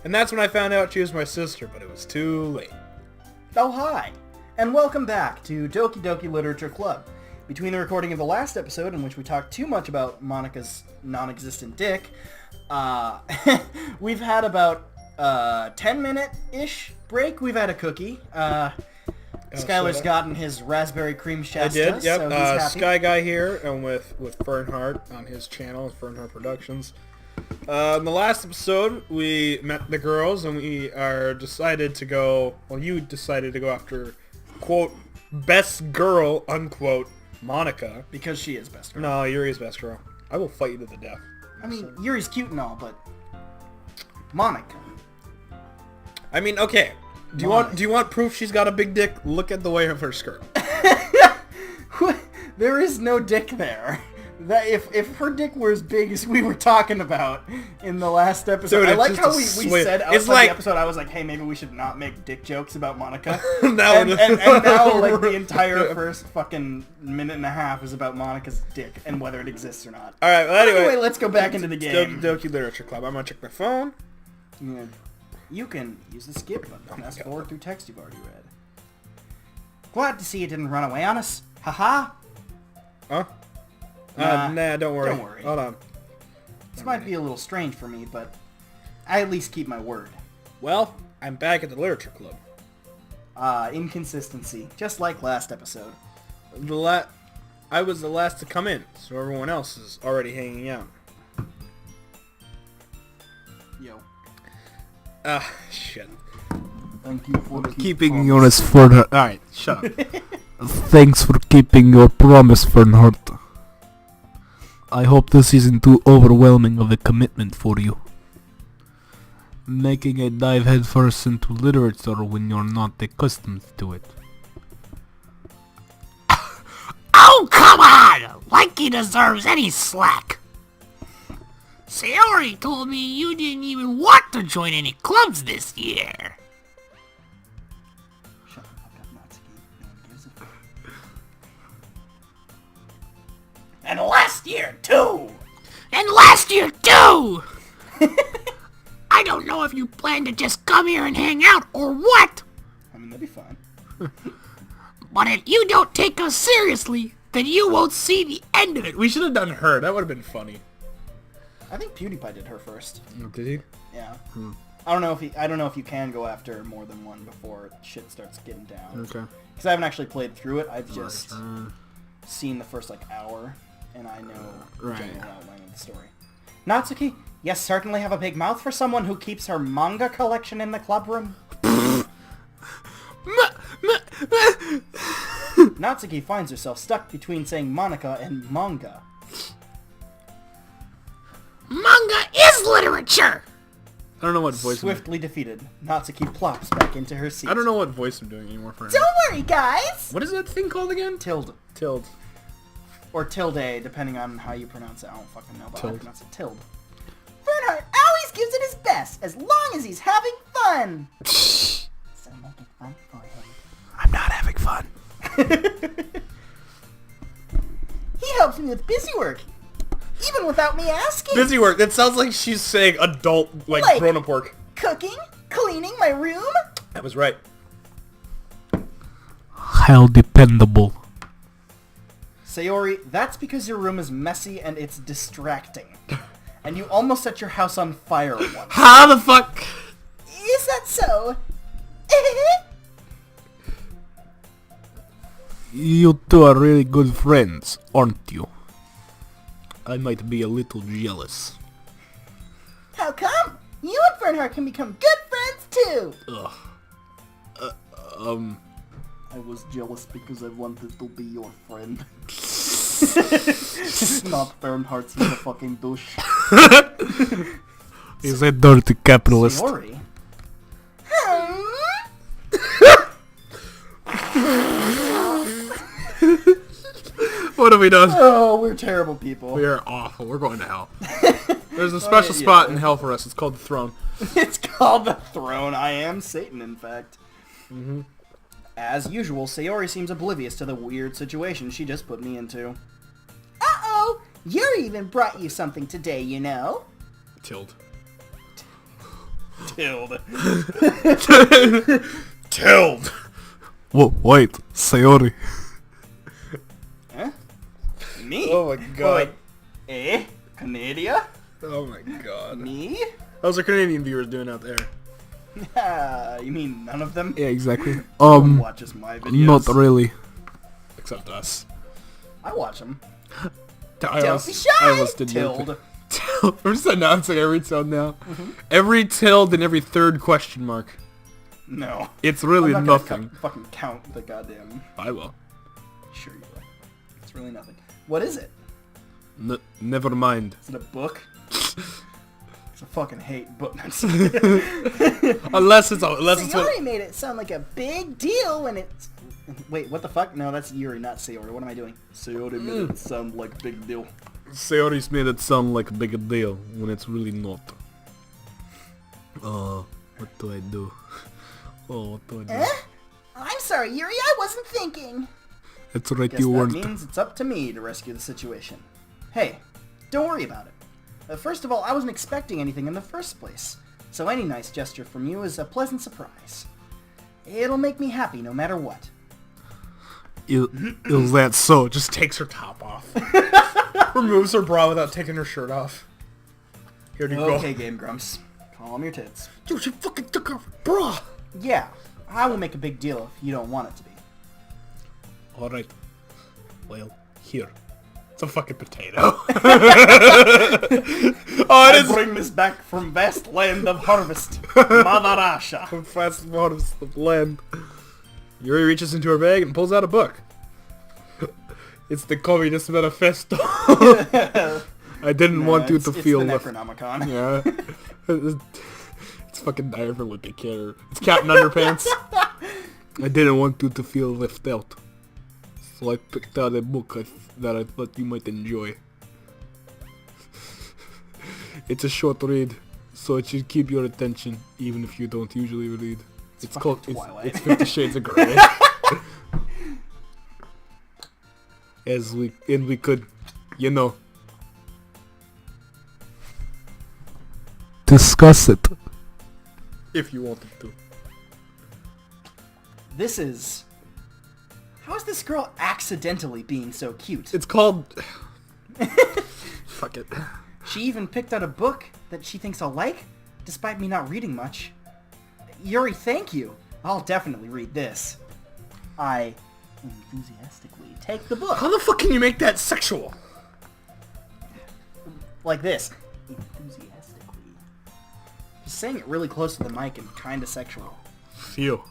And that's when I found out she was my sister, but it was too late. Oh, hi, and welcome back to Doki Doki Literature Club. Between the recording of the last episode, in which we talked too much about Monica's non-existent dick, we've had about 10-minute-ish break. We've had a cookie. Skylar's gotten his raspberry cream Shasta. I did, yep. So he's happy. SkyGuy here, and with Fernheart on his channel, Fernheart Productions. In the last episode, we met the girls, and we decided to go, well, you decided to go after, quote, best girl, unquote, Monica. Because she is best girl. No, Yuri's best girl. I will fight you to the death. I mean, Yuri's cute and all, but Monica. I mean, okay. Do you want proof she's got a big dick? Look at the way of her skirt. There is no dick there. That if her dick were as big as we were talking about in the last episode, Dude, I like how we said outside like, the episode, I was like, hey, maybe we should not make dick jokes about Monica. and now, like, the entire first fucking minute and a half is about Monica's dick and whether it exists or not. All right, well, anyway, let's go back into the game. Doki Literature Club. I'm gonna check my phone. Yeah. You can use the skip button. Fast forward through text you've already read. Glad to see you didn't run away on us. Haha. Huh? Nah, don't worry. Don't worry. Hold on. This might be a little strange for me, but I at least keep my word. Well, I'm back at the Literature Club. Inconsistency. Just like last episode. I was the last to come in, so everyone else is already hanging out. Yo. Shit. Thank you for keeping yours for the... Alright, shut up. Thanks for keeping your promise, Fernheart. I hope this isn't too overwhelming of a commitment for you. Making a dive headfirst into literature when you're not accustomed to it. Oh, come on! Like he deserves any slack. Sayori told me you didn't even want to join any clubs this year. Shut the fuck up, Natsuki. No one gives a fuck. And last year, too! I don't know if you plan to just come here and hang out or what! I mean, that'd be fun. But if you don't take us seriously, then you won't see the end of it. We should have done her. That would have been funny. I think PewDiePie did her first. Did he? Yeah. I don't know if you can go after more than one before shit starts getting down. Okay. Because I haven't actually played through it. I've just seen the first hour, and I know the general outline of the story. Natsuki, you certainly have a big mouth for someone who keeps her manga collection in the club room. Natsuki finds herself stuck between saying Monica and manga. Manga is literature! I don't know what voice Swiftly defeated, Natsuki plops back into her seat. I don't know what voice I'm doing anymore for him. Don't worry, guys! What is that thing called again? Tilde. Tilde. Or Tilde, depending on how you pronounce it. I don't fucking know, but I pronounce it Tilde. Fernheart always gives it his best, as long as he's having fun. So make it fun for him. I'm not having fun. He helps me with busy work, even without me asking. Busy work. That sounds like she's saying adult, like grown-up work. Cooking, cleaning my room. That was right. How dependable. Sayori, that's because your room is messy and it's distracting. And you almost set your house on fire once. How the fuck? Is that so? You two are really good friends, aren't you? I might be a little jealous. How come? You and Fernheart can become good friends too. I was jealous because I wanted to be your friend. Not Fernheart's a fucking douche. He's a dirty capitalist. Sayori? What have we done? Oh, we're terrible people. We are awful. We're going to hell. There's a special spot in hell for us. It's called the throne. It's called the throne. I am Satan, in fact. As usual, Sayori seems oblivious to the weird situation she just put me into. Yuri even brought you something today, you know. Tilde. Tilde. Tilde. Whoa, wait, Sayori. Huh? Me? Oh my god. Wait. Canada? Oh my god. Me? How's our Canadian viewers doing out there? You mean none of them? Yeah, exactly. Watches my videos. Not really. Except us. I watch them. Don't be shy, Tilde. We're just announcing every Tilde now. Every Tilde and every third question mark. No. It's really I'm not nothing. gonna fucking count the goddamn... I will. Sure you will. It's really nothing. What is it? Never mind. Is it a book? I fucking hate bookness. Unless it's Sayori made it sound like a big deal when it's... Wait, what the fuck? No, that's Yuri, not Sayori. What am I doing? Sayori made it sound like a big deal. Sayori's made it sound like a big deal when it's really not. What do I do? Oh, what do I do? I'm sorry, Yuri, I wasn't thinking. It's right, Guess you that weren't. means it's up to me to rescue the situation. Hey, don't worry about it. First of all, I wasn't expecting anything in the first place, so any nice gesture from you is a pleasant surprise. It'll make me happy no matter what. Is that so? just takes her top off. Removes her bra without taking her shirt off. Here you go. Okay, Game Grumps. Calm your tits. Yo, she fucking took her bra. Yeah, I will make a big deal if you don't want it to be. Alright. Well, here. It's a fucking potato. I bring this back from vast land of harvest, Mother Russia. Fast waters of land. Yuri reaches into her bag and pulls out a book. It's the Communist Manifesto. I didn't want you to feel it's the left. Necronomicon. Yeah. It's fucking dire for what they care. It's Captain Underpants. I didn't want you to feel left out. So I picked out a book that I thought you might enjoy. It's a short read, so it should keep your attention, even if you don't usually read. It's called Twilight. it's 50 Shades of Grey. we could, you know. Discuss it. If you wanted to. This is... How is this girl accidentally being so cute? It's called... Fuck it. She even picked out a book that she thinks I'll like, despite me not reading much. Yuri, thank you. I'll definitely read this. I enthusiastically take the book. How the fuck can you make that sexual? Like this. Enthusiastically. Just saying it really close to the mic and kinda sexual. Feel.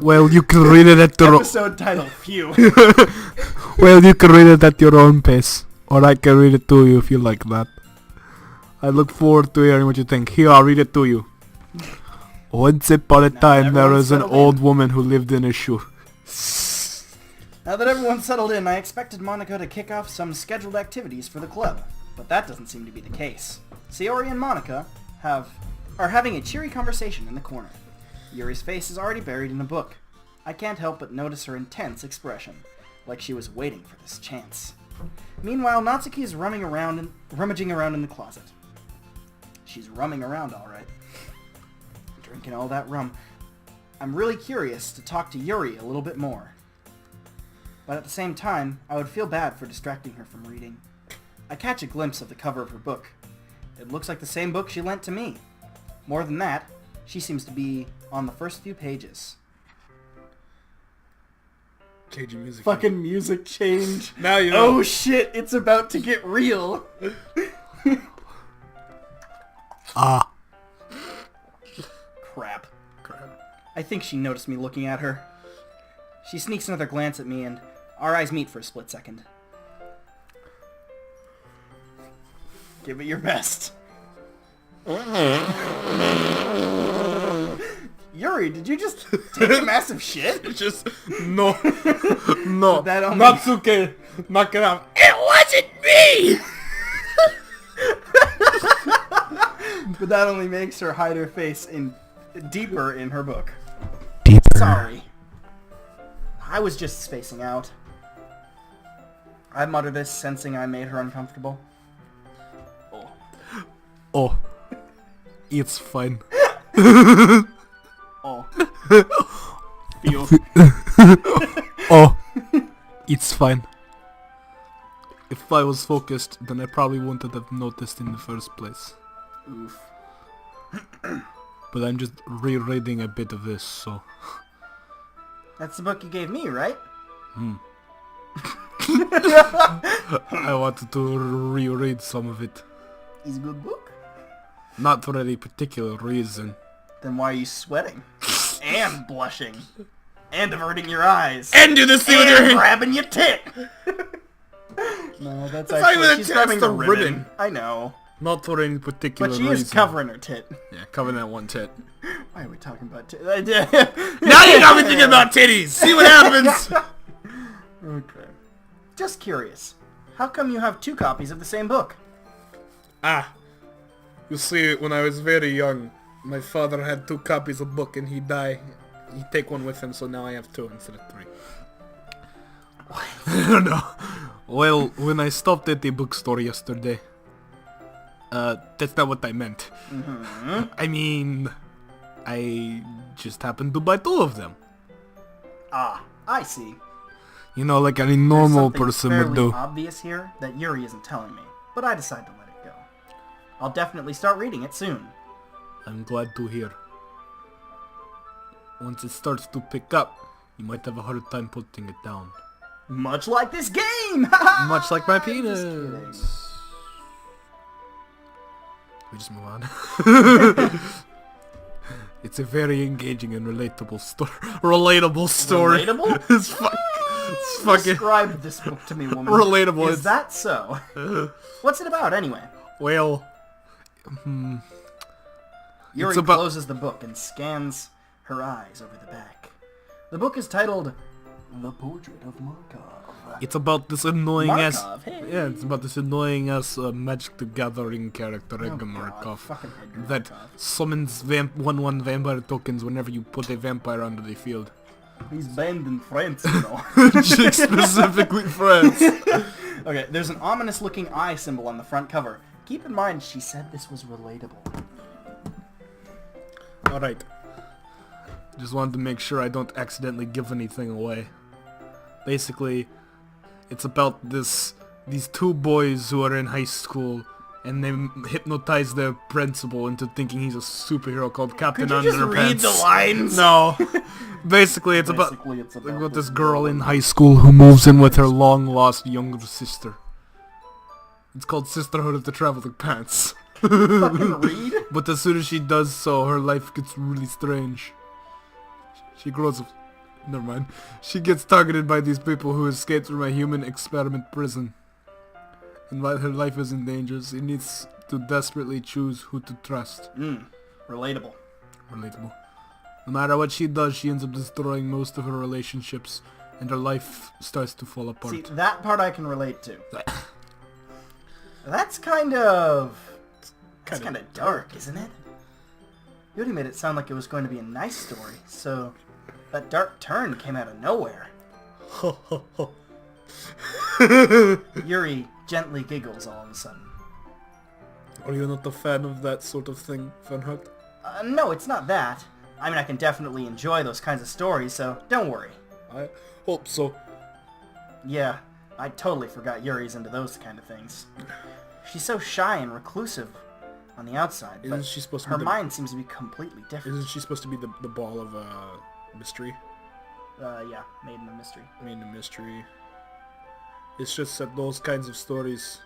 Well, you can read it at your Episode title, Phew. well, you can read it at your own pace, or I can read it to you if you like that. I look forward to hearing what you think. Here, I'll read it to you. Once upon a time, there was an old woman who lived in a shoe. Now that everyone's settled in, I expected Monica to kick off some scheduled activities for the club, but that doesn't seem to be the case. Sayori and Monica are having a cheery conversation in the corner. Yuri's face is already buried in a book. I can't help but notice her intense expression, like she was waiting for this chance. Meanwhile, Natsuki is rummaging around in the closet. She's rumming around, all right. Drinking all that rum. I'm really curious to talk to Yuri a little bit more. But at the same time, I would feel bad for distracting her from reading. I catch a glimpse of the cover of her book. It looks like the same book she lent to me. More than that, she seems to be on the first few pages. Changing music. Fucking music change. Now you know. Oh shit, it's about to get real. Crap. I think she noticed me looking at her. She sneaks another glance at me and our eyes meet for a split second. Give it your best. Yuri, did you just take a massive shit? Just no, no. That only- Natsuki, knock it out. It wasn't me. But that only makes her hide her face deeper in her book. Deeper. Sorry. I was just spacing out. I mutter this, sensing I made her uncomfortable. Oh, Oh. It's fine. Oh. Feel. Oh. It's fine. If I was focused, then I probably wouldn't have noticed in the first place. Oof. But I'm just rereading a bit of this, so... That's the book you gave me, right? I wanted to reread some of it. It's a good book. Not for any particular reason. Then why are you sweating? And blushing. And averting your eyes. And do this thing with your And hand. grabbing your tit. No, that's not actually... even a she's tit, grabbing it's the the ribbon. ribbon. I know. Not for any particular But she reason. is covering her tit. Yeah, covering that one tit. Why are we talking about tit? Now you got me thinking about titties. See what happens. Okay. Just curious. How come you have 2 copies of the same book? You see, when I was very young, my father had 2 copies of book and he died. He take one with him, so now I have 2 instead of 3. I don't know. Well, when I stopped at the bookstore yesterday, that's not what I meant. I mean, I just happened to buy 2 of them. Ah, I see. You know, like any normal There's person something would do. fairly obvious here that Yuri isn't telling me, but I decide to let it go. I'll definitely start reading it soon. I'm glad to hear. Once it starts to pick up, you might have a hard time putting it down. Much like this game! Much like my Just kidding. penis. We just move on. It's a very engaging and relatable story. Relatable story. Relatable? It's fucking Describe this book to me, woman. relatable. Is that so? What's it about, anyway? Well, Yuri about- closes the book and scans her eyes over the back. The book is titled The Portrait of Markov. it's about this annoying ass. Markov, hey. Yeah, it's about this annoying ass Magic the Gathering character, Edgar God, Markov, fucking Edgar that Markov. summons 1/1 vampire tokens whenever you put a vampire onto the field. He's banned in France, you know. Specifically France. Okay, there's an ominous-looking eye symbol on the front cover. Keep in mind, she said this was relatable. Alright. Just wanted to make sure I don't accidentally give anything away. Basically, it's about these 2 boys who are in high school, and they hypnotize their principal into thinking he's a superhero called Captain Could you just Underpants. read the lines? No. Basically, it's about It's about this girl in high school who moves in with her long-lost younger sister. It's called Sisterhood of the Traveling Pants. Fucking read? But as soon as she does so, her life gets really strange. She grows up... Never mind. She gets targeted by these people who escaped from a human experiment prison. And while her life is in danger, she needs to desperately choose who to trust. Relatable. Relatable. No matter what she does, she ends up destroying most of her relationships, and her life starts to fall apart. See, that part I can relate to. That's kind of dark, isn't it? You already made it sound like it was going to be a nice story, so that dark turn came out of nowhere. Yuri gently giggles all of a sudden. Are you not a fan of that sort of thing, Fernheart? No, it's not that. I mean, I can definitely enjoy those kinds of stories, so don't worry. I hope so. Yeah, I totally forgot Yuri's into those kind of things. She's so shy and reclusive on the outside, Isn't but she supposed to her be mind seems to be completely different. Isn't she supposed to be the ball of mystery? Yeah, Maiden of Mystery. I mean, the mystery. It's just that those kinds of stories,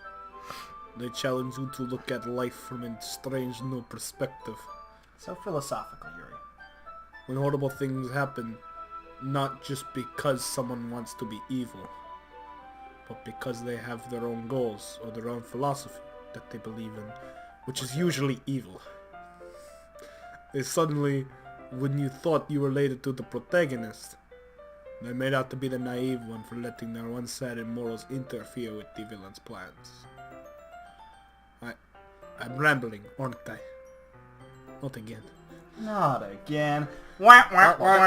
they challenge you to look at life from a strange new perspective. So philosophical, Yuri. When horrible things happen, not just because someone wants to be evil, but because they have their own goals or their own philosophy that they believe in, which is usually evil. They suddenly, when you thought you related to the protagonist, they made out to be the naive one for letting their one-sided morals interfere with the villain's plans. I'm rambling, aren't I? Not again. Not again. Wah, wah, wah,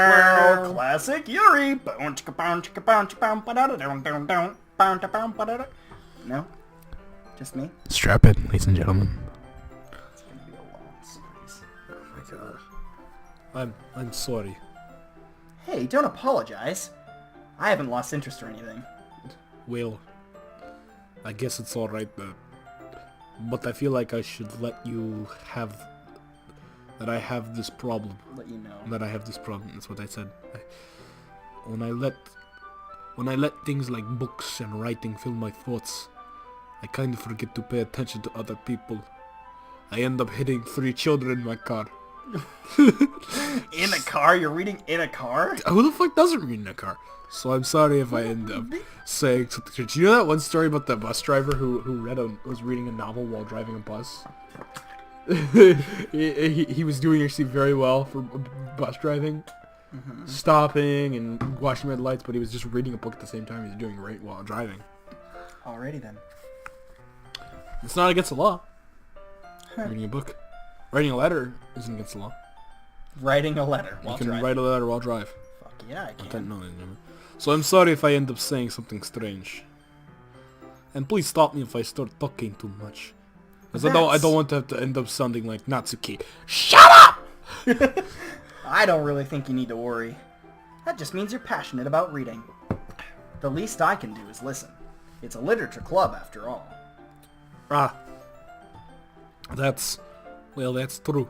wah. Classic Yuri. No? Just me? Strap it, ladies and gentlemen. I'm sorry. Hey, don't apologize. I haven't lost interest or anything. Well, I guess it's alright, but I feel like I should let you have... that I have this problem. Let you know. That I have this problem, that's what I said. When I let things like books and writing fill my thoughts, I kind of forget to pay attention to other people. I end up hitting 3 children in my car. In a car? You're reading in a car? Who the fuck doesn't read in a car? So I'm sorry if I end up saying something. Do you know that one story about the bus driver who was reading a novel while driving a bus? he was doing actually very well for bus driving. Stopping and watching red lights, but he was just reading a book at the same time. He was doing great while driving. Alrighty then. It's not against the law. Reading a book. Writing a letter isn't against the law. Writing a letter while You can driving. write a letter while drive. Fuck yeah, I can. No. So I'm sorry if I end up saying something strange. And please stop me if I start talking too much. Because I don't want to have to end up sounding like Natsuki. Shut up! I don't really think you need to worry. That just means you're passionate about reading. The least I can do is listen. It's a literature club after all. That's true.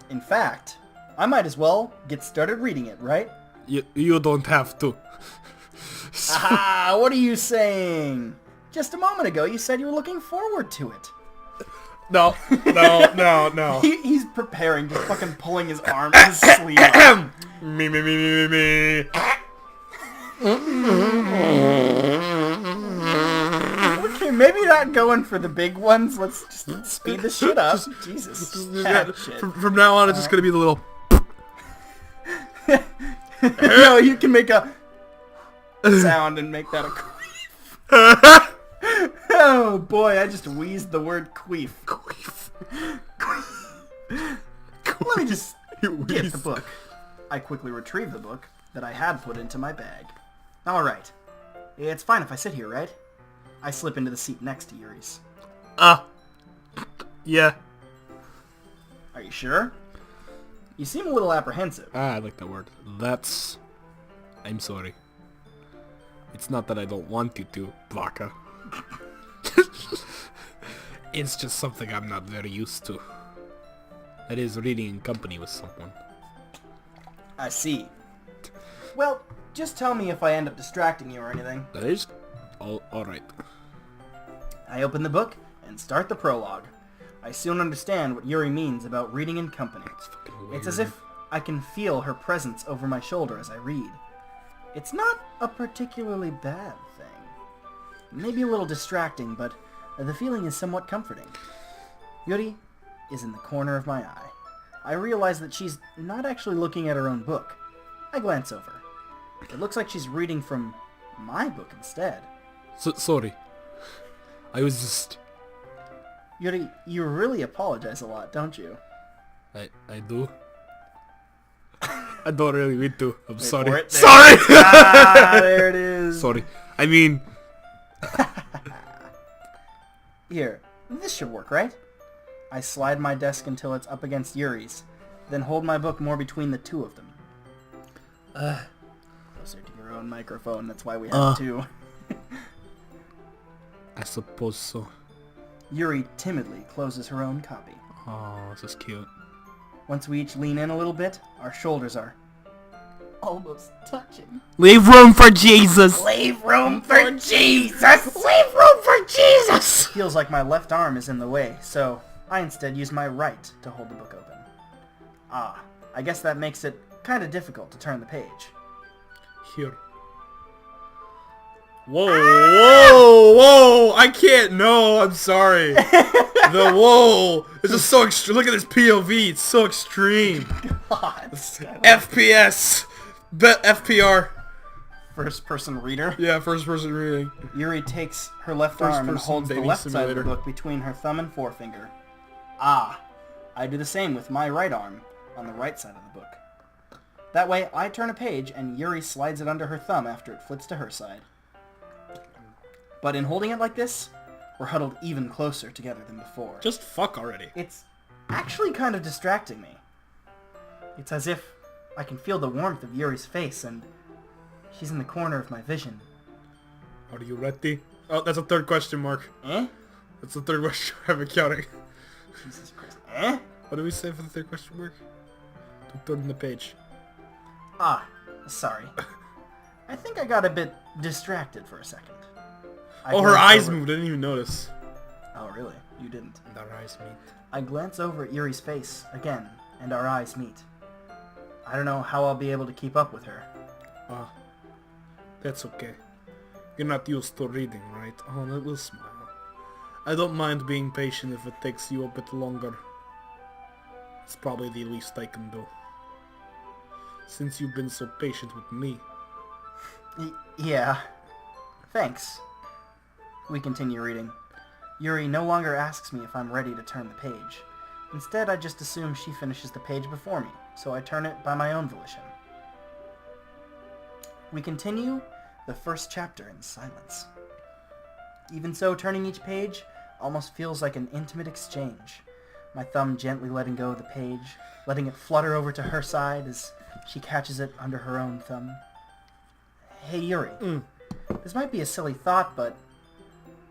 In fact, I might as well get started reading it, right? You don't have to. Aha! What are you saying? Just a moment ago you said you were looking forward to it. No. He's preparing, just fucking pulling his arm, his sleeve up. Me. Okay, maybe not going for the big ones. Let's just speed this shit up. Jesus. Shit. From now on, it's just gonna be the little... No, you can make a sound and make that a queef. Oh boy, I just wheezed the word queef. Let me just get the book. I quickly retrieve the book that I had put into my bag. Alright. It's fine if I sit here, right? I slip into the seat next to Yuri's. Yeah. Are you sure? You seem a little apprehensive. I like that word. I'm sorry. It's not that I don't want you to, Baka. It's just something I'm not very used to. That is reading in company with someone. I see. Well, just tell me if I end up distracting you or anything. That is... alright. I open the book and start the prologue. I soon understand what Yuri means about reading in company. It's as if I can feel her presence over my shoulder as I read. It's not a particularly bad thing. Maybe a little distracting, but the feeling is somewhat comforting. Yuri is in the corner of my eye. I realize that she's not actually looking at her own book. I glance over. It looks like she's reading from my book instead. Sorry. I was just... Yuri, you really apologize a lot, don't you? I do. I don't really mean to. I'm Wait sorry. for it. There. Sorry! There it is. Sorry. I mean... Here, this should work, right? I slide my desk until it's up against Yuri's, then hold my book more between the two of them. Closer to your own microphone, that's why we have two. I suppose so. Yuri timidly closes her own copy. Oh, this is cute. Once we each lean in a little bit, our shoulders are almost touching. Leave room for Jesus! Leave room for Jesus! Leave room for Jesus! Feels like my left arm is in the way, so I instead use my right to hold the book open. I guess that makes it kind of difficult to turn the page. Here. Whoa! I can't, no, I'm sorry. Whoa! This is so extreme. Look at this POV, it's so extreme. God. FPS! FPR. First person reader. Yeah, first person reading. Yuri takes her left First arm and person holds the baby left side of simulator. the book between her thumb and forefinger. I do the same with my right arm on the right side of the book. That way, I turn a page and Yuri slides it under her thumb after it flips to her side. But in holding it like this, we're huddled even closer together than before. Just fuck already. It's actually kind of distracting me. It's as if I can feel the warmth of Yuri's face, and she's in the corner of my vision. Are you ready? Oh, that's a third question mark. Eh? That's the third question I've been counting. Jesus Christ. Eh? What do we say for the third question mark? Don't turn the page. Ah, sorry. I think I got a bit distracted for a second. I Oh, her glanced eyes over- moved. I didn't even notice. Oh, really? You didn't. Their eyes meet. I glance over at Yuri's face again, and our eyes meet. I don't know how I'll be able to keep up with her. Ah, that's okay. You're not used to reading, right? Oh, that will smile. I don't mind being patient if it takes you a bit longer. It's probably the least I can do. Since you've been so patient with me. Yeah. Thanks. We continue reading. Yuri no longer asks me if I'm ready to turn the page. Instead, I just assume she finishes the page before me, so I turn it by my own volition. We continue the first chapter in silence. Even so, turning each page almost feels like an intimate exchange. My thumb gently letting go of the page, letting it flutter over to her side as she catches it under her own thumb. Hey Yuri, this might be a silly thought, but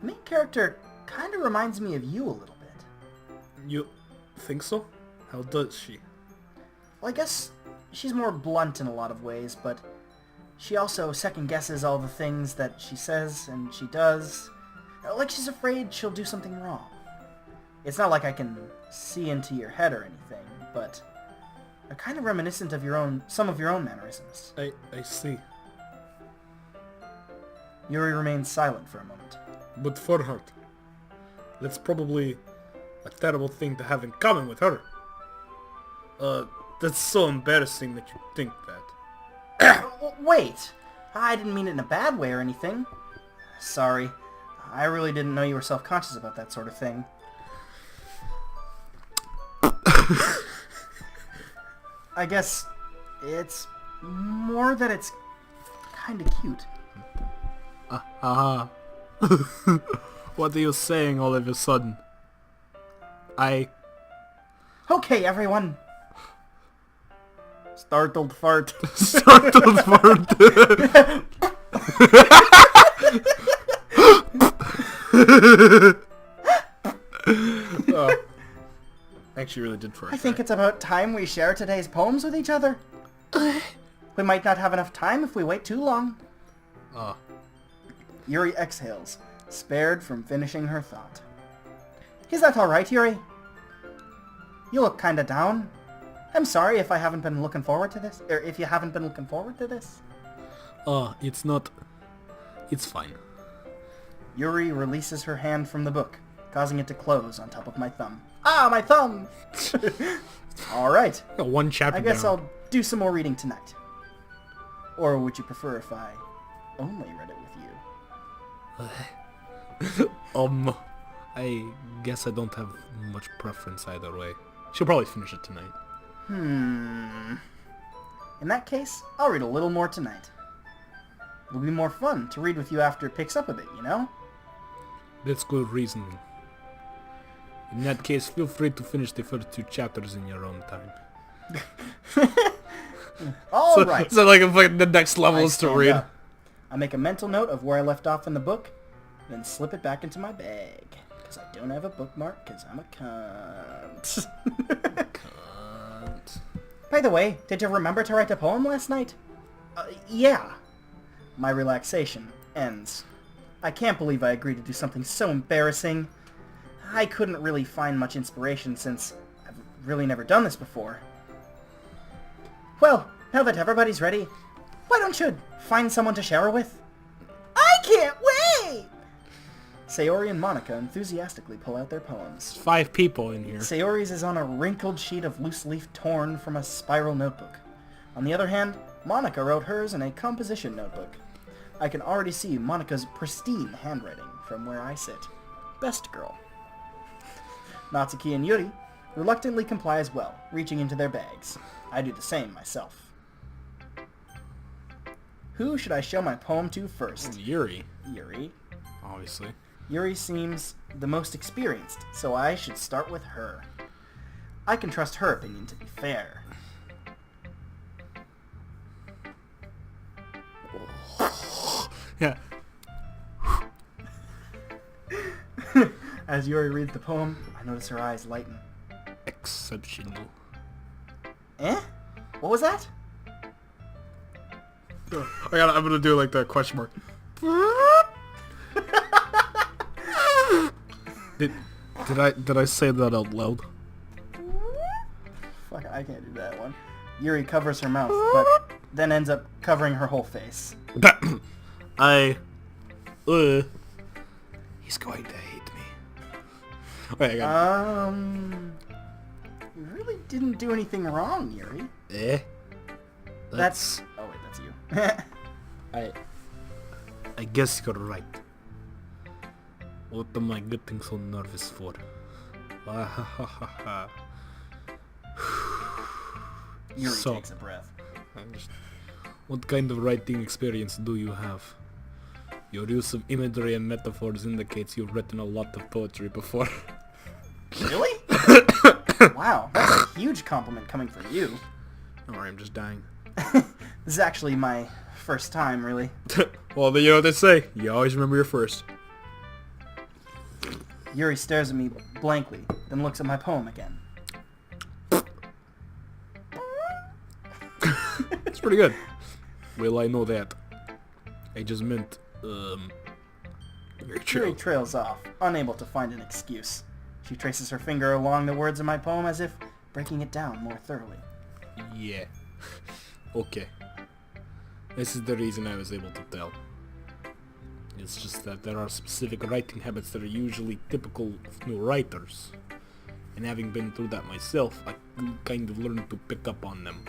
the main character kind of reminds me of you a little bit. You think so? How does she? Well, I guess she's more blunt in a lot of ways, but she also second-guesses all the things that she says and she does. Like she's afraid she'll do something wrong. It's not like I can see into your head or anything, but they're kind of reminiscent of some of your own mannerisms. I see. Yuri remains silent for a moment. But Fernheart, that's probably a terrible thing to have in common with her. That's so embarrassing that you think that. Wait! I didn't mean it in a bad way or anything. Sorry. I really didn't know you were self-conscious about that sort of thing. I guess it's more that it's kind of cute. What are you saying all of a sudden? Okay, everyone. Startled fart. Startled fart. Actually really did first. I think it's about time we share today's poems with each other. We might not have enough time if we wait too long. Yuri exhales, spared from finishing her thought. Is that alright, Yuri? You look kinda down. I'm sorry if I haven't been looking forward to this. Or if you haven't been looking forward to this. It's not... It's fine. Yuri releases her hand from the book, causing it to close on top of my thumb. Ah, my thumb! Alright. Got one chapter I guess down. I'll do some more reading tonight. Or would you prefer if I only read it with you? I guess I don't have much preference either way. She'll probably finish it tonight. In that case, I'll read a little more tonight. It'll be more fun to read with you after it picks up a bit, you know? That's good reasoning. In that case, feel free to finish the first 2 chapters in your own time. Alright. So like the next level I is to stand read. up. I make a mental note of where I left off in the book, then slip it back into my bag. Because I don't have a bookmark, because I'm a cunt. By the way, did you remember to write a poem last night? Yeah. My relaxation ends. I can't believe I agreed to do something so embarrassing. I couldn't really find much inspiration since I've really never done this before. Well, now that everybody's ready, why don't you find someone to shower with? I can't wait! Sayori and Monica enthusiastically pull out their poems. 5 people in here. Sayori's is on a wrinkled sheet of loose leaf torn from a spiral notebook. On the other hand, Monica wrote hers in a composition notebook. I can already see Monica's pristine handwriting from where I sit. Best girl. Natsuki and Yuri reluctantly comply as well, reaching into their bags. I do the same myself. Who should I show my poem to first? Yuri, Yuri. obviously. Yuri seems the most experienced, so I should start with her. I can trust her opinion to be fair. Yeah. As Yuri reads the poem, I notice her eyes lighten. Exceptional. Eh? What was that? I'm gonna do like the question mark. Did I say that out loud? Fuck, I can't do that one. Yuri covers her mouth, but then ends up covering her whole face. He's going to hate me. Wait, I got You really didn't do anything wrong, Yuri. That's... Oh wait, that's you. I guess you're right. What am I getting so nervous for? Yuri So- takes a breath. What kind of writing experience do you have? Your use of imagery and metaphors indicates you've written a lot of poetry before. Really? Wow, that's a huge compliment coming from you. Don't worry, I'm just dying. This is actually my first time, really. Well, you know what they say. You always remember your first. Yuri stares at me blankly, then looks at my poem again. It's pretty good. Well, I know that. I just meant, very Yuri chill. trails off, unable to find an excuse. She traces her finger along the words of my poem as if breaking it down more thoroughly. Yeah. Okay. This is the reason I was able to tell. It's just that there are specific writing habits that are usually typical of new writers. And having been through that myself, I kind of learned to pick up on them.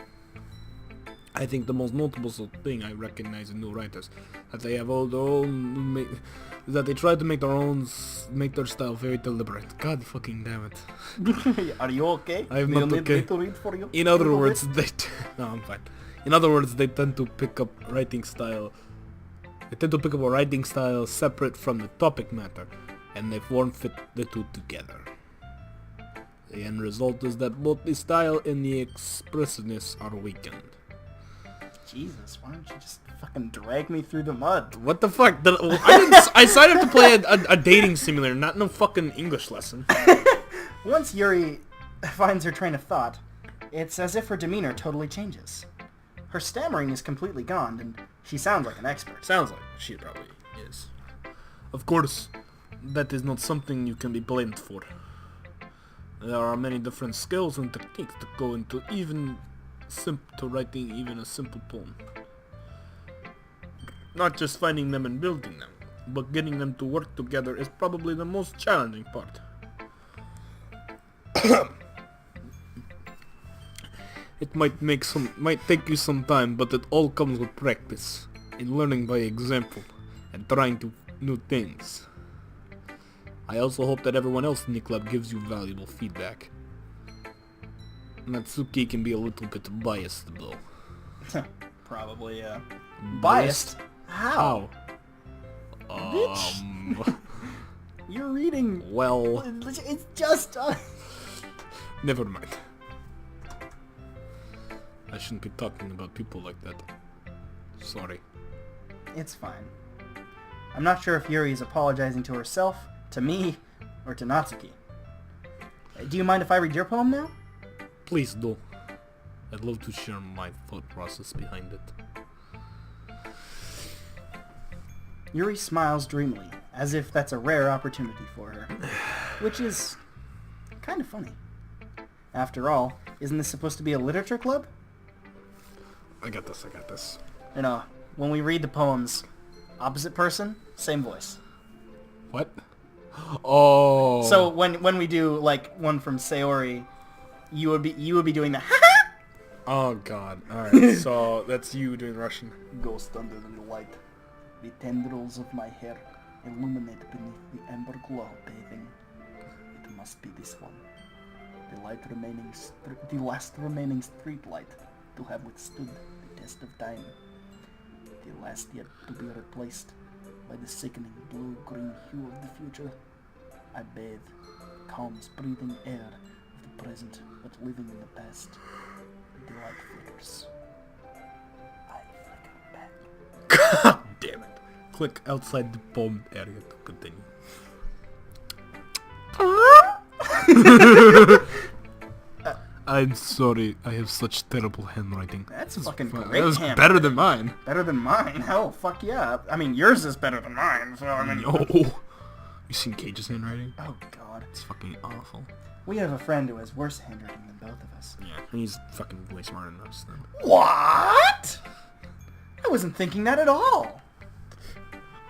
I think the most notable thing I recognize in new writers that they have all their own, that they try to make their style very deliberate. God fucking damn it! Are you okay? I'm Do you not need okay. me to read for you? In other words, no, I'm fine. In other words, they tend to pick up writing style. They tend to pick up a writing style separate from the topic matter, and they form-fit the two together. The end result is that both the style and the expressiveness are weakened. Jesus, why don't you just fucking drag me through the mud? What the fuck? I signed up to play a dating simulator, not no fucking English lesson. Once Yuri finds her train of thought, it's as if her demeanor totally changes. Her stammering is completely gone, and she sounds like an expert. Sounds like she probably is. Of course, that is not something you can be blamed for. There are many different skills and techniques that go into writing even a simple poem. Not just finding them and building them, but getting them to work together is probably the most challenging part. It might take you some time, but it all comes with practice, in learning by example, and trying new things. I also hope that everyone else in the club gives you valuable feedback. Natsuki can be a little bit biased though. Probably, biased? How? Bitch. You're reading... Well, It's just... never mind. I shouldn't be talking about people like that. Sorry. It's fine. I'm not sure if Yuri is apologizing to herself, to me, or to Natsuki. Do you mind if I read your poem now? Please do. I'd love to share my thought process behind it. Yuri smiles dreamily, as if that's a rare opportunity for her. Which is kind of funny. After all, isn't this supposed to be a literature club? I got this. You know, when we read the poems, opposite person, same voice. What? Oh. So when we do like one from Sayori, you would be doing the Oh god. Alright, so that's you doing Russian. Ghost under the light. The tendrils of my hair illuminate beneath the amber glow bathing. It must be this one. The last remaining street light to have withstood the test of time. The last yet to be replaced by the sickening blue-green hue of the future. I bathe, calms breathing air of the present, but living in the past. The light flickers. I flicker back. click outside the poem area to continue. I'm sorry, I have such terrible handwriting. That's fucking That great. was handwriting. better than mine. Better than mine? Oh, fuck yeah. I mean, yours is better than mine, so I mean... No. You seen Cage's handwriting? Oh, God. It's fucking awful. We have a friend who has worse handwriting than both of us. Yeah, he's fucking way smarter than us then. What? I wasn't thinking that at all.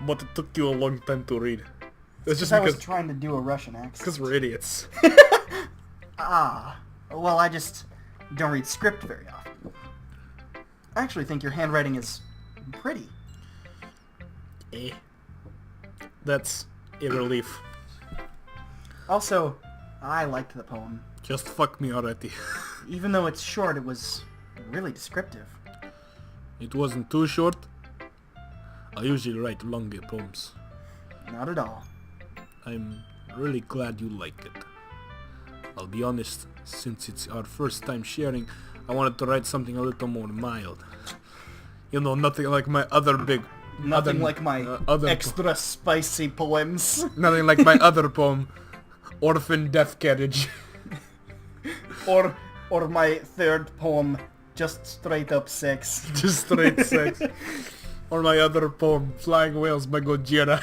But it took you a long time to read. It's just I was because trying to do a Russian accent. we're idiots. Ah. Well, I just don't read script very often. I actually think your handwriting is pretty. That's a relief. Also, I liked the poem. Just fuck me already. Even though it's short, it was really descriptive. It wasn't too short. I usually write longer poems. Not at all. I'm really glad you like it. I'll be honest, since it's our first time sharing, I wanted to write something a little more mild. You know, nothing like my other big... Nothing like my other extra spicy poems. nothing like my other poem, Orphan Death Carriage. or my third poem, Just Straight Up Sex. Just straight sex. Or my other poem, Flying Whales by Gojira.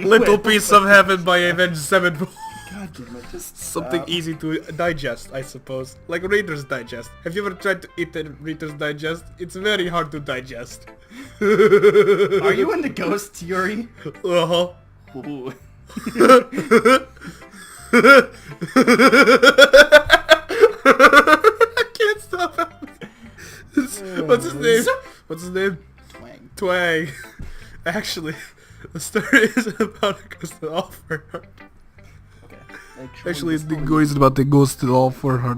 Little Piece of Heaven by Avenged Sevenfold. God damn it, just Something easy to digest, I suppose. Like Reader's Digest. Have you ever tried to eat a Reader's Digest? It's very hard to digest. Are you into ghosts, Yuri? Uh-huh. Ooh. I can't stop. What's his name? What's his name? Twang. Twang. Actually, the story isn't about a ghost at all for her. Actually, the story is about the ghost at all for her.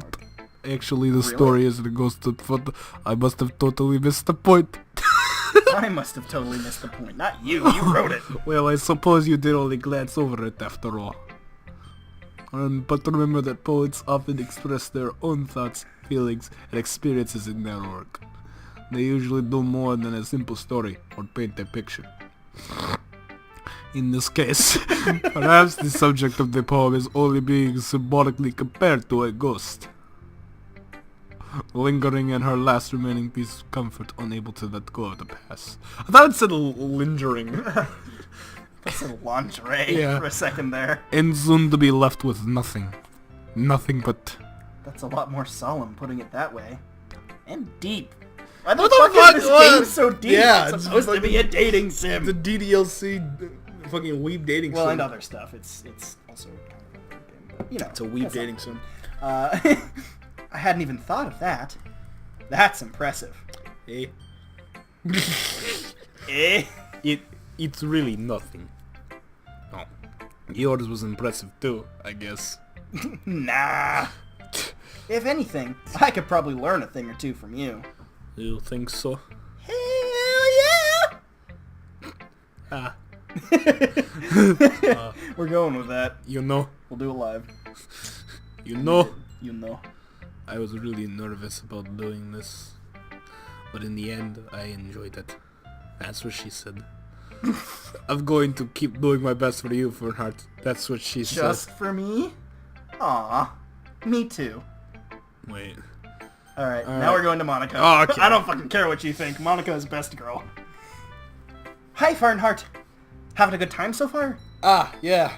Actually, the story is the ghost at foot. I must have totally missed the point. I must have totally missed the point. Not you. You wrote it. Well, I suppose you did only glance over it after all. But remember that poets often express their own thoughts, feelings, and experiences in their work. They usually do more than a simple story or paint a picture. In this case, perhaps the subject of the poem is only being symbolically compared to a ghost, lingering in her last remaining piece of comfort, unable to let go of the past. I thought it said lingering. That's a lingerie Yeah. for a second there. And soon to be left with nothing. Nothing but... That's a lot more solemn, putting it that way. And deep. Why the What the fuck fuck? is this What? game so deep? Yeah, it's it's supposed to be a dating sim. The DDLC fucking weeb dating Well, sim. and other stuff. It's also kind of a weird game, but, you know. It's a weeb that's dating sim. not- I hadn't even thought of that. That's impressive. Eh? Eh? It's really nothing. Oh. Yours was impressive too, I guess. Nah. If anything, I could probably learn a thing or two from you. You think so? Hell yeah! Ah. We're going with that. You know? We'll do it live. You know? You know. I was really nervous about doing this. But in the end, I enjoyed it. That's what she said. I'm going to keep doing my best for you, Fernheart. That's what she said. Just for me? Aw. Me too. Wait. Alright, All now right. we're going to Monica. Oh, okay. I don't fucking care what you think. Monica is best girl. Hi, Fernheart. Having a good time so far? Ah, yeah.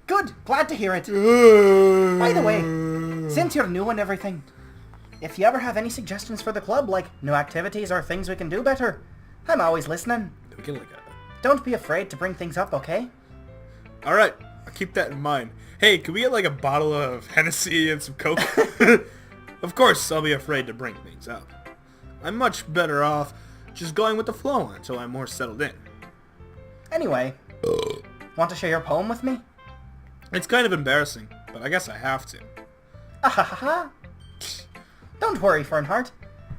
Good. Glad to hear it. By the way, since you're new and everything, if you ever have any suggestions for the club, like new activities or things we can do better, I'm always listening. We can look at it. Don't be afraid to bring things up, okay? Alright, I'll keep that in mind. Hey, can we get like a bottle of Hennessy and some Coke? Of course, I'll be afraid to bring things up. I'm much better off just going with the flow until I'm more settled in. Anyway, want to share your poem with me? It's kind of embarrassing, but I guess I have to. Ahahaha. Don't worry, Fernheart.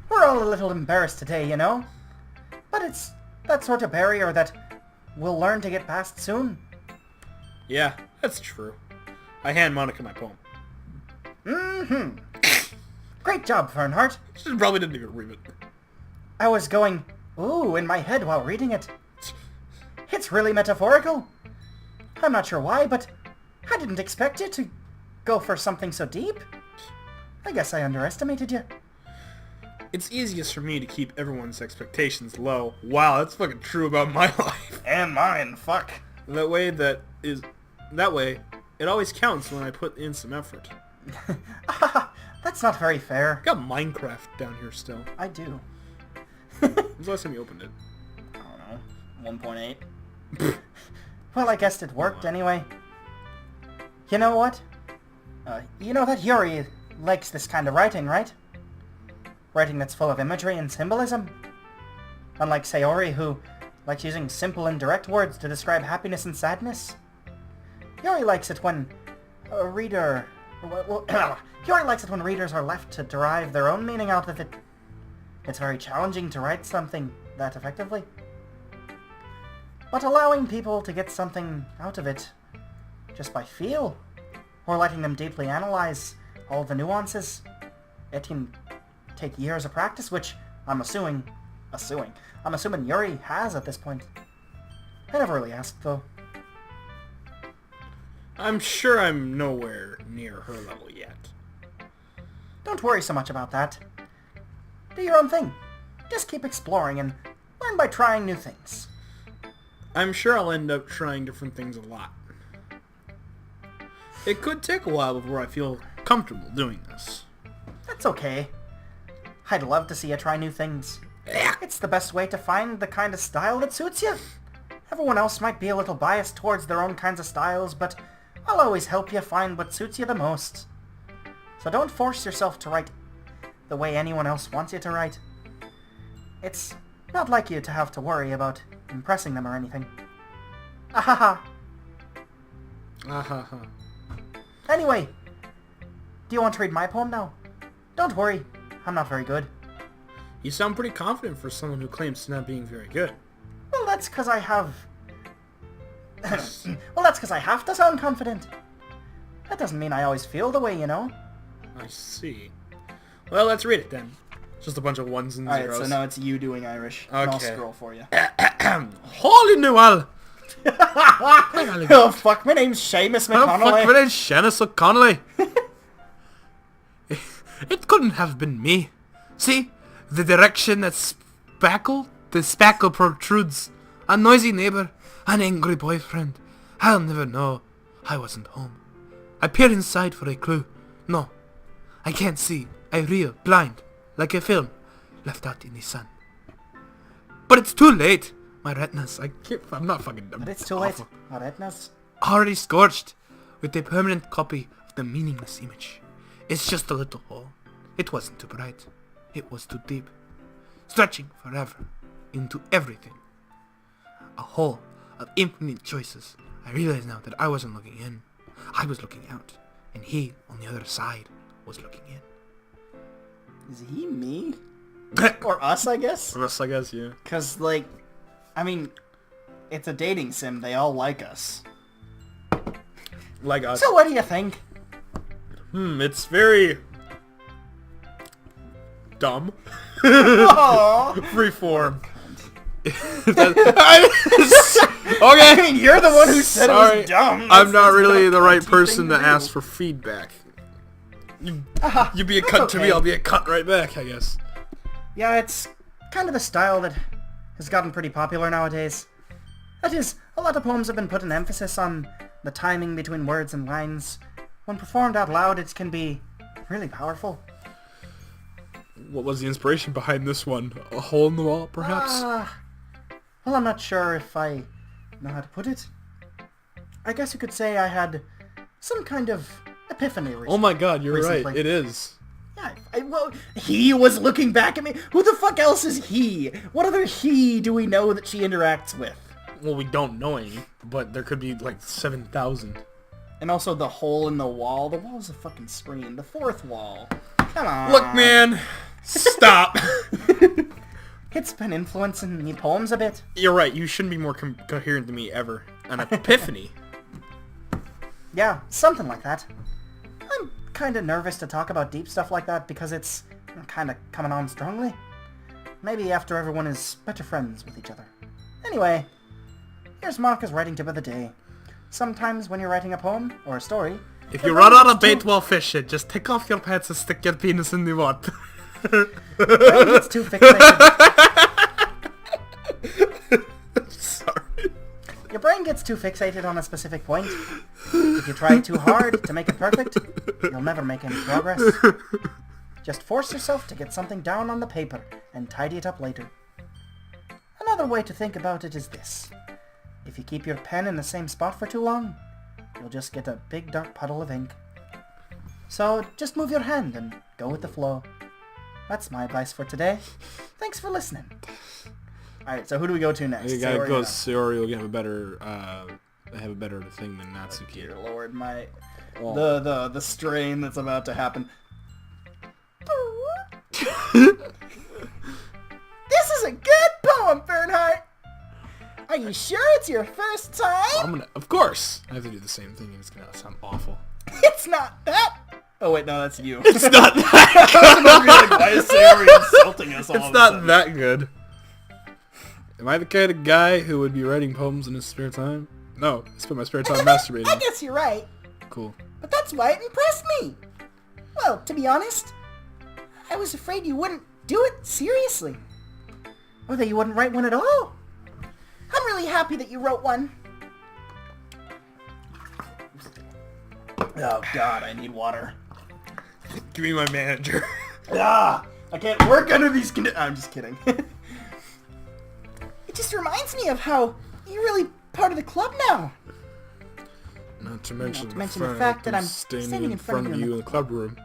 We're all a little embarrassed today, you know? But it's that sort of barrier that we'll learn to get past soon. Yeah, that's true. I hand Monica my poem. Mm-hmm. Great job, Fernheart. She probably didn't even read it. I was going ooh in my head while reading it. It's really metaphorical. I'm not sure why, but I didn't expect you to go for something so deep. I guess I underestimated you. It's easiest for me to keep everyone's expectations low. Wow, that's fucking true about my life. And mine, fuck. That way, it always counts when I put in some effort. That's not very fair. Got Minecraft down here still. I do. When's the last time you opened it? I don't know. 1.8. Well, I guess it worked anyway. You know what? You know that Yuri likes this kind of writing, right? Writing that's full of imagery and symbolism. Unlike Sayori, who likes using simple and direct words to describe happiness and sadness. Yuri likes it when a reader... Yuri likes it when readers are left to derive their own meaning out of it. It's very challenging to write something that effectively. But allowing people to get something out of it just by feel, or letting them deeply analyze all the nuances, it can take years of practice, which I'm assuming Yuri has at this point. I never really asked, though. I'm sure I'm nowhere near her level yet. Don't worry so much about that. Do your own thing. Just keep exploring and learn by trying new things. I'm sure I'll end up trying different things a lot. It could take a while before I feel comfortable doing this. That's okay. I'd love to see you try new things. It's the best way to find the kind of style that suits you. Everyone else might be a little biased towards their own kinds of styles, but I'll always help you find what suits you the most. So don't force yourself to write the way anyone else wants you to write. It's not like you to have to worry about impressing them or anything. Ahaha. Ahaha. Anyway, do you want to read my poem now? Don't worry, I'm not very good. You sound pretty confident for someone who claims to not being very good. Well, that's because I have... well, that's because I have to sound confident. That doesn't mean I always feel the way, you know? I see. Well, let's read it then. Just a bunch of ones and zeros. Alright, so now it's you doing Irish. And I'll Okay. scroll for you. Holy Newell! Oh, fuck, my name's Seamus Oh, fuck, McConnell. my name's Seamus O'Connolly. It couldn't have been me. See, the direction that the spackle protrudes. A noisy neighbour, an angry boyfriend. I'll never know. I wasn't home. I peer inside for a clue. No, I can't see. I reel, blind, like a film left out in the sun. But it's too late. My retinas, I'm not fucking dumb. But it's too late. Our retinas. Already scorched with a permanent copy of the meaningless image. It's just a little hole. It wasn't too bright. It was too deep. Stretching forever into everything. A hole of infinite choices. I realize now that I wasn't looking in. I was looking out. And he, on the other side, was looking in. Is he me? Or us, I guess? Us, I guess, yeah. Because, like, I mean, it's a dating sim. They all like us. Like us. So what do you think? It's very... dumb. Aww. Freeform. I mean, you're the one who said it Sorry. was dumb. I'm not really the right person to ask for feedback. You be a cunt to me, okay. I'll be a cunt right back, I guess. Yeah, it's kind of the style that has gotten pretty popular nowadays. That is, a lot of poems have been put an emphasis on the timing between words and lines. When performed out loud, it can be really powerful. What was the inspiration behind this one? A hole in the wall, perhaps? Well, I'm not sure if I know how to put it. I guess you could say I had some kind of epiphany recently. Oh my god, you're recently. right. It is. Yeah, well, he was looking back at me. Who the fuck else is he? What other he do we know that she interacts with? Well, we don't know any, but there could be like 7,000. And also the hole in the wall. The wall's a fucking screen. The fourth wall. Come on. Look, man. Stop. It's been influencing me poems a bit. You're right. You shouldn't be more coherent than me ever. An epiphany. Yeah, something like that. I'm kind of nervous to talk about deep stuff like that because it's kind of coming on strongly. Maybe after everyone is better friends with each other. Anyway, here's Monica's writing tip of the day. Sometimes when you're writing a poem or a story... If you run out of bait while fishing, just take off your pants and stick your penis in the water. brain gets too fixated... Sorry. Your brain gets too fixated on a specific point. If you try too hard to make it perfect, you'll never make any progress. Just force yourself to get something down on the paper and tidy it up later. Another way to think about it is this. If you keep your pen in the same spot for too long, you'll just get a big dark puddle of ink. So just move your hand and go with the flow. That's my advice for today. Thanks for listening. Alright, so who do we go to next? You gotta go Sayori will have a better thing than Natsuki. Dear Lord, my the strain that's about to happen. This is a good poem, Fernheart. Are you sure it's your first time? Of course. I have to do the same thing and it's gonna sound awful. It's not that. Oh wait, no, that's you. It's not that Why is Sayori insulting us all It's of a not sudden? that good. Am I the kind of guy who would be writing poems in his spare time? No, I spend my spare time masturbating. I guess you're right. Cool. But that's why it impressed me. Well, to be honest, I was afraid you wouldn't do it seriously. Or that you wouldn't write one at all. I'm really happy that you wrote one. Oh God, I need water. Give me my manager. Ah, I can't work under these conditions. I'm just kidding. It just reminds me of how you're really part of the club now. Not to mention, the fact that I'm standing in front of you in the club room.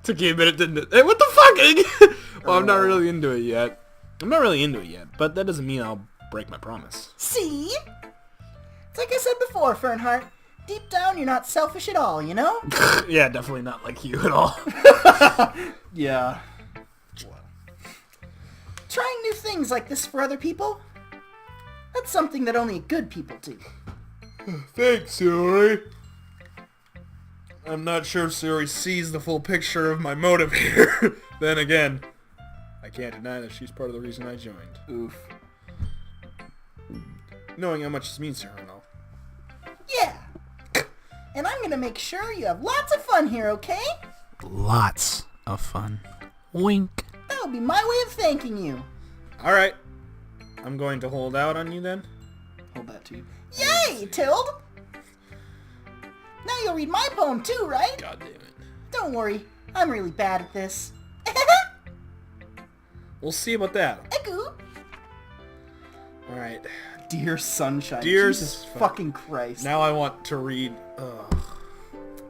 Took you a minute, didn't it? Hey, what the fuck? Well, I'm not really into it yet. But that doesn't mean I'll break my promise. See? It's like I said before, Fernheart. Deep down, you're not selfish at all, you know? Yeah, definitely not like you at all. Yeah. Trying new things like this for other people? That's something that only good people do. Thanks, Sayori. I'm not sure if Sayori sees the full picture of my motive here. Then again, I can't deny that she's part of the reason I joined. Oof. Knowing how much this means to her and all. Yeah. And I'm gonna make sure you have lots of fun here, okay? Lots of fun. Wink. That'll be my way of thanking you. Alright. I'm going to hold out on you then. Hold that to you. Yay, Tilde! Now you'll read my poem too, right? God damn it. Don't worry, I'm really bad at this. We'll see about that. Eku. Alright. Dear Sunshine. Dear Jesus fucking Christ. Now I want to read...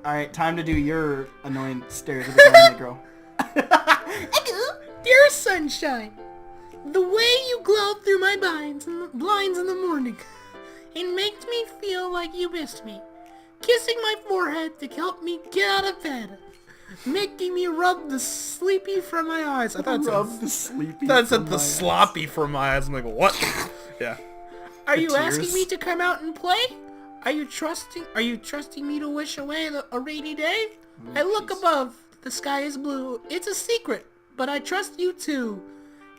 Alright, time to do your annoying stereotypical Negro. Eku. Dear sunshine, the way you glow through my blinds in the morning, it makes me feel like you missed me. Kissing my forehead to help me get out of bed. Making me rub the sleepy from my eyes. I thought it Rub said, the sleepy. That said from the my sloppy from my eyes. I'm like, what? Yeah. are you tears. asking me to come out and play? Are you trusting me to wish away a rainy day? I look above. The sky is blue. It's a secret, but I trust you too.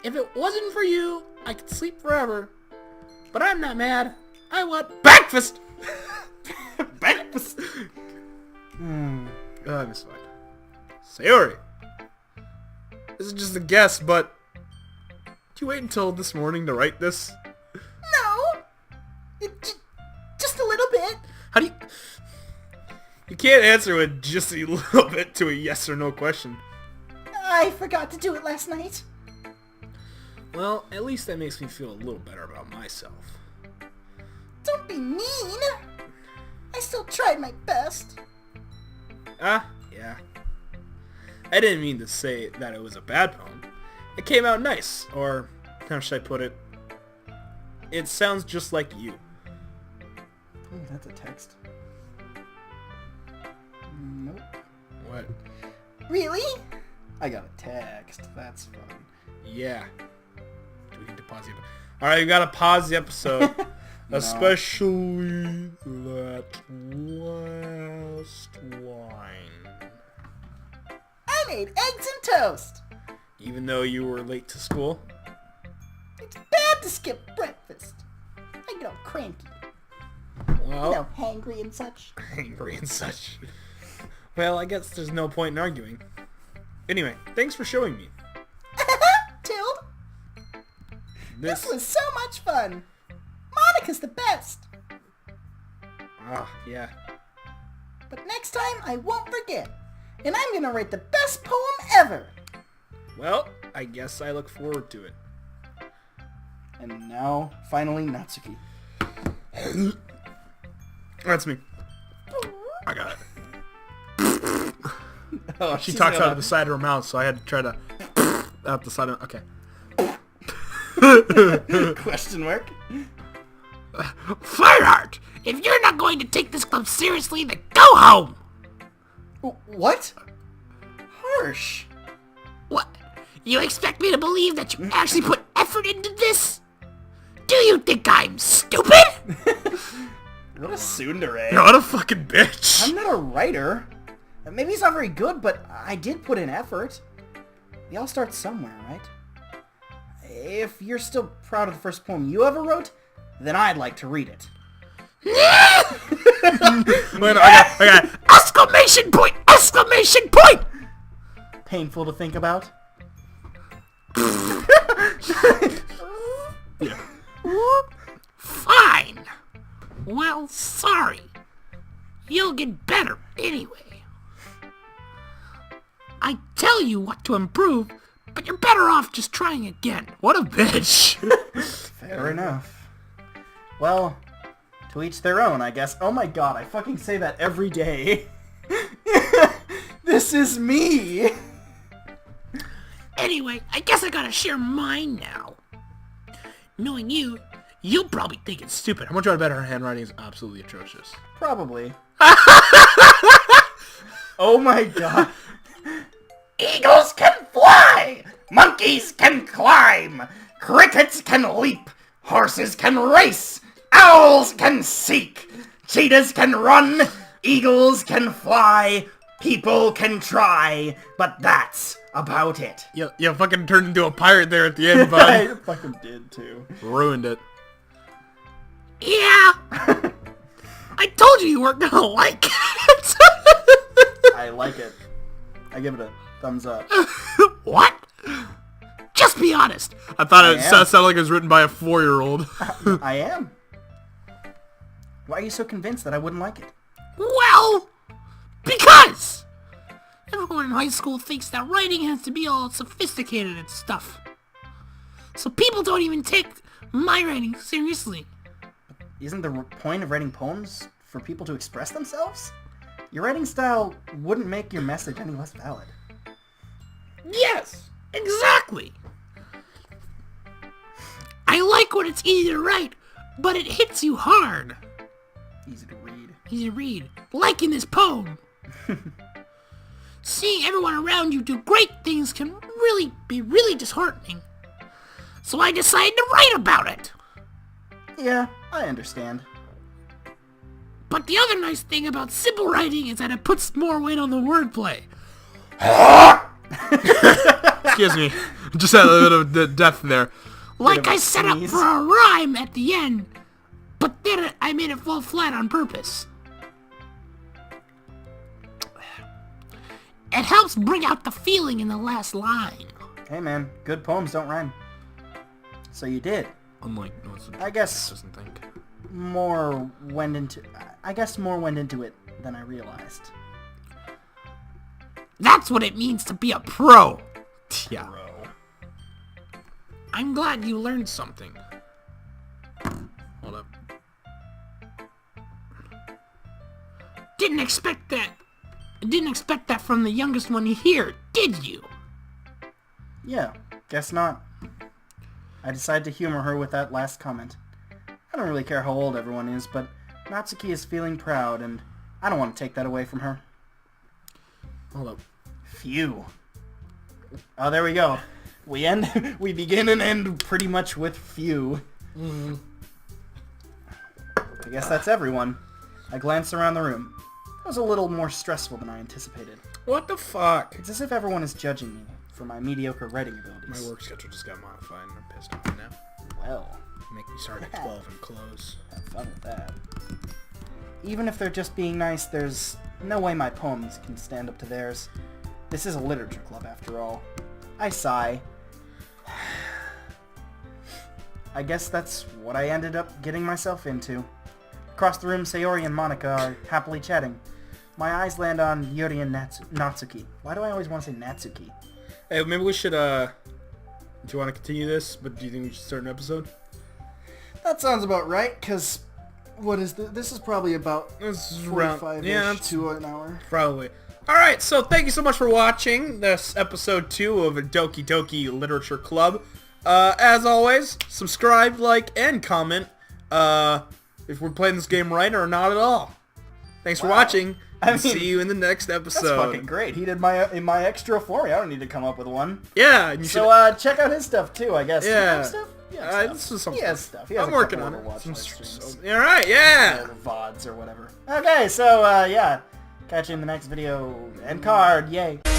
If it wasn't for you, I could sleep forever. But I'm not mad. I want breakfast! Breakfast! I miss mine. Sayori! This is just a guess, but... Did you wait until this morning to write this? No. Just a little bit. How do you... You can't answer with just a little bit to a yes or no question. I forgot to do it last night. Well, at least that makes me feel a little better about myself. Don't be mean. I still tried my best. Ah, yeah. I didn't mean to say that it was a bad poem. It came out nice, or how should I put it? It sounds just like you. Ooh, that's a text. Nope. What? Really? I got a text. That's fun. Yeah. Do we need to pause the episode? Alright, you gotta pause the episode. Especially that last line. I made eggs and toast. Even though you were late to school? It's bad to skip breakfast. I get all cranky. Well, Hangry and such. angry and such. Well, I guess there's no point in arguing. Anyway, thanks for showing me. Tilde, this was so much fun. Monica's the best. Ah, yeah. But next time, I won't forget. And I'm gonna write the best poem ever. Well, I guess I look forward to it. And now, finally, Natsuki. That's me. I got it. Oh, She talks out of the side of her mouth, so I had to try to out the side of... Okay. Question mark? Fernheart, if you're not going to take this club seriously, then go home! What? Harsh. What? You expect me to believe that you actually put effort into this? Do you think I'm stupid? What a tsundere. What a fucking bitch. I'm not a writer. Maybe he's not very good, but I did put in effort. We all start somewhere, right? If you're still proud of the first poem you ever wrote, then I'd like to read it. Wait, I got it. Exclamation point! Exclamation point! Painful to think about. Fine. Well, sorry. You'll get better anyway. I tell you what to improve, but you're better off just trying again. What a bitch. Fair enough. Well, to each their own, I guess. Oh my god, I fucking say that every day. This is me! Anyway, I guess I gotta share mine now. Knowing you, you'll probably think it's stupid. I'm gonna try to bet her handwriting is absolutely atrocious. Probably. Oh my god. Eagles can fly! Monkeys can climb! Crickets can leap! Horses can race! Owls can seek! Cheetahs can run! Eagles can fly! People can try! But that's about it. You fucking turned into a pirate there at the end, I bud. fucking did too. Ruined it. Yeah! I told you weren't gonna like it! I like it. I give it a thumbs up. What? Just be honest. I thought it I am. sounded like it was written by a 4-year-old. I am. Why are you so convinced that I wouldn't like it? Well, because everyone in high school thinks that writing has to be all sophisticated and stuff. So people don't even take my writing seriously. Isn't the point of writing poems for people to express themselves? Your writing style wouldn't make your message any less valid. Yes, exactly. I like when it's easy to write, but it hits you hard. Easy to read. Easy to read. Like in this poem. Seeing everyone around you do great things can be really disheartening. So I decided to write about it. Yeah, I understand. But the other nice thing about simple writing is that it puts more weight on the wordplay. Excuse me. Just had a little bit of depth there. Like of a I set up sneeze. for a rhyme at the end, but then I made it fall flat on purpose. It helps bring out the feeling in the last line. Hey man, good poems don't rhyme. So you did. Unlike most of I guess doesn't think. more went into it than I realized. That's what it means to be a pro. Yeah. I'm glad you learned something. Hold up. Didn't expect that from the youngest one here, did you? Yeah, guess not. I decided to humor her with that last comment. I don't really care how old everyone is, but Natsuki is feeling proud, and I don't want to take that away from her. Hold up. Phew. Oh, there we go. We begin and end pretty much with phew. I guess that's everyone. I glanced around the room. It was a little more stressful than I anticipated. What the fuck? It's as if everyone is judging me. for my mediocre writing abilities. My work schedule just got modified and I'm pissed off now. Well, Make me start at 12 and close. have fun with that. Even if they're just being nice, there's no way my poems can stand up to theirs. This is a literature club, after all. I sigh. I guess that's what I ended up getting myself into. Across the room, Sayori and Monica are happily chatting. My eyes land on Yuri and Natsuki. Why do I always want to say Natsuki? Hey, maybe we should, do you want to continue this, but do you think we should start an episode? That sounds about right, because what is this is probably about This is around, 45-ish to an hour. Probably. Alright, so thank you so much for watching this episode 2 of Doki Doki Literature Club. As always, subscribe, like, and comment if we're playing this game right or not at all. Thanks for watching, and see you in the next episode. That's fucking great. He did my extra for me. I don't need to come up with one. Yeah, and you So check out his stuff too, I guess. Yeah. Do you have stuff? Yeah, this is some he has stuff. He has I'm a working couple on other it. Watch streams. Alright, yeah! Or VODs or whatever. Okay, so yeah. Catch you in the next video. End card. Yay.